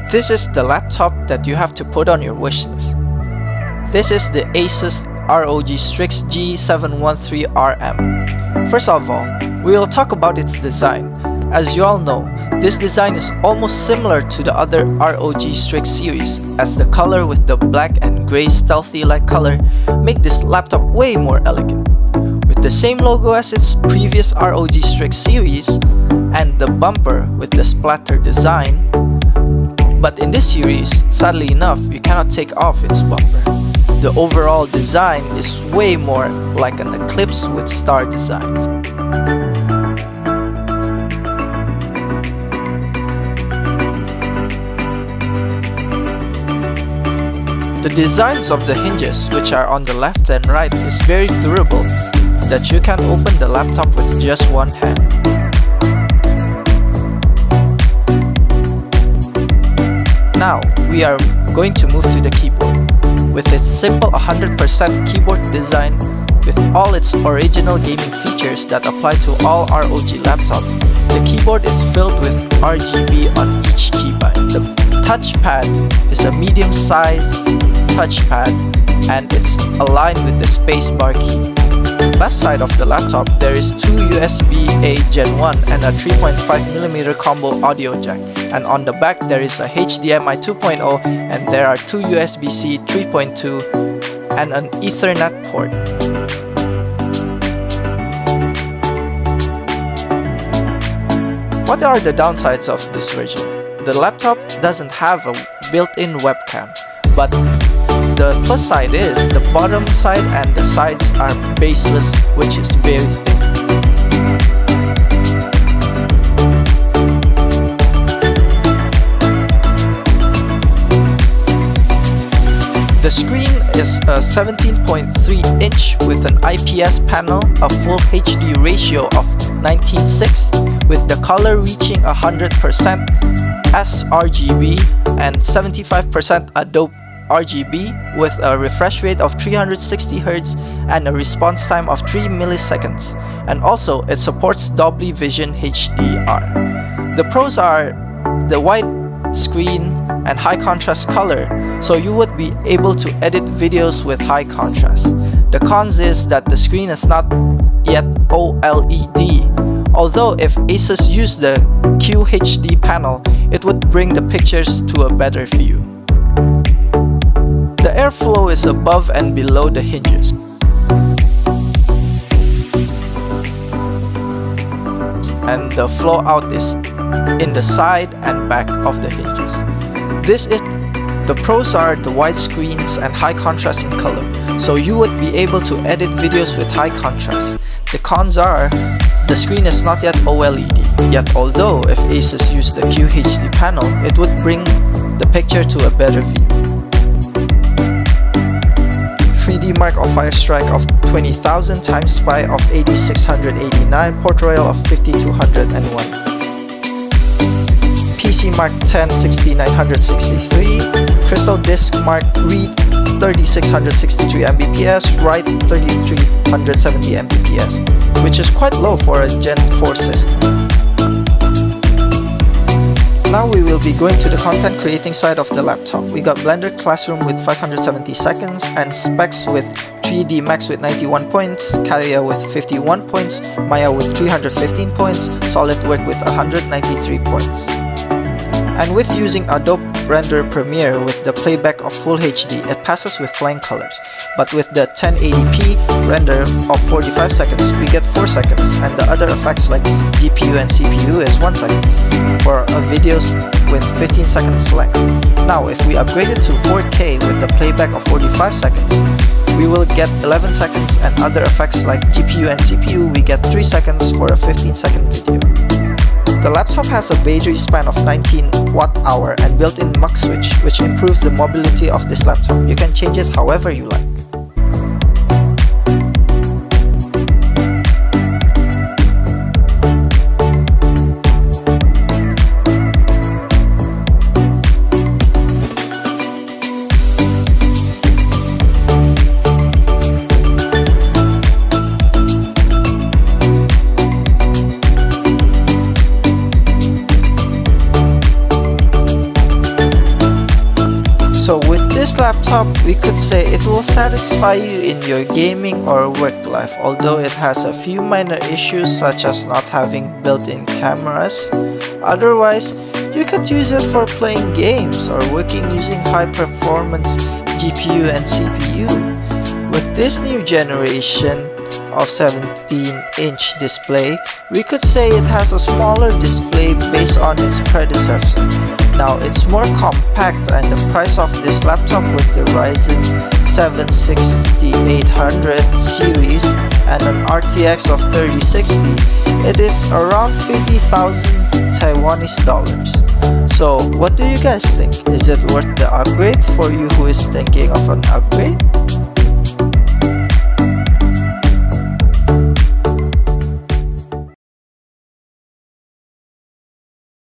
This is the laptop that you have to put on your wishlist. This is the ASUS ROG Strix G713RM. First of all, we will talk about its design. As you all know, this design is almost similar to the other ROG Strix series, as the color with the black and grey stealthy-like color make this laptop way more elegant. With the same logo as its previous ROG Strix series, and the bumper with the splatter design. But in this series, sadly enough, you cannot take off its bumper. The overall design is way more like an eclipse with star designs. The designs of the hinges, which are on the left and right, is very durable that you can open the laptop with just one hand. Now, we are going to move to the keyboard. With its simple 100% keyboard design, with all its original gaming features that apply to all ROG laptops, the keyboard is filled with RGB on each keybind. The touchpad is a medium-sized touchpad and it's aligned with the spacebar key. Left side of the laptop, there is two USB-A Gen 1 and a 3.5mm combo audio jack. And on the back there is a HDMI 2.0 and there are two USB-C 3.2 and an Ethernet port. What are the downsides of this version? The laptop doesn't have a built-in webcam, but the plus side is the bottom side and the sides are baseless, which is very thick. The screen is a 17.3 inch with an IPS panel, a full HD ratio of 19:6, with the color reaching 100% sRGB and 75% Adobe RGB, with a refresh rate of 360Hz and a response time of 3 milliseconds, and also it supports Dolby Vision HDR. The pros are the wide screen and high contrast color, so you would be able to edit videos with high contrast. The cons is that the screen is not yet OLED, although if ASUS used the QHD panel, it would bring the pictures to a better view. The airflow is above and below the hinges. And the flow out is in the side and back of the hinges. The pros are the wide screens and high contrast in color, so you would be able to edit videos with high contrast. The cons are the screen is not yet OLED, yet although if ASUS used the QHD panel, it would bring the picture to a better view. 3D Mark of Firestrike of 20,000 times SPI of 8689, Port Royal of 5201. PC Mark 10 6963, Crystal Disk Mark Read 3663 Mbps, Write 3370 Mbps, which is quite low for a Gen 4 system. Now we will be going to the content creating side of the laptop. We got Blender Classroom with 570 seconds and specs with 3D Max with 91 points, Carrera with 51 points, Maya with 315 points, SolidWorks with 193 points. And with using Adobe Render Premiere with the playback of Full HD, it passes with flying colors. But with the 1080p render of 45 seconds, we get 4 seconds, and the other effects like GPU and CPU is 1 second for videos with 15 seconds length. Now, if we upgrade it to 4K with the playback of 45 seconds, we will get 11 seconds, and other effects like GPU and CPU, we get 3 seconds for a 15-second video. The laptop has a battery span of 19 Wh and built-in mux switch, which improves the mobility of this laptop. You can change it however you like. this laptop, we could say it will satisfy you in your gaming or work life, although it has a few minor issues such as not having built-in cameras. Otherwise, you could use it for playing games or working using high-performance GPU and CPU. With this new generation of 17-inch display, we could say it has a smaller display based on its predecessor. Now it's more compact, and the price of this laptop with the Ryzen 7 6800 series and an RTX of 3060, it is around 50,000 Taiwanese dollars. So what do you guys think? Is it worth the upgrade for you who is thinking of an upgrade?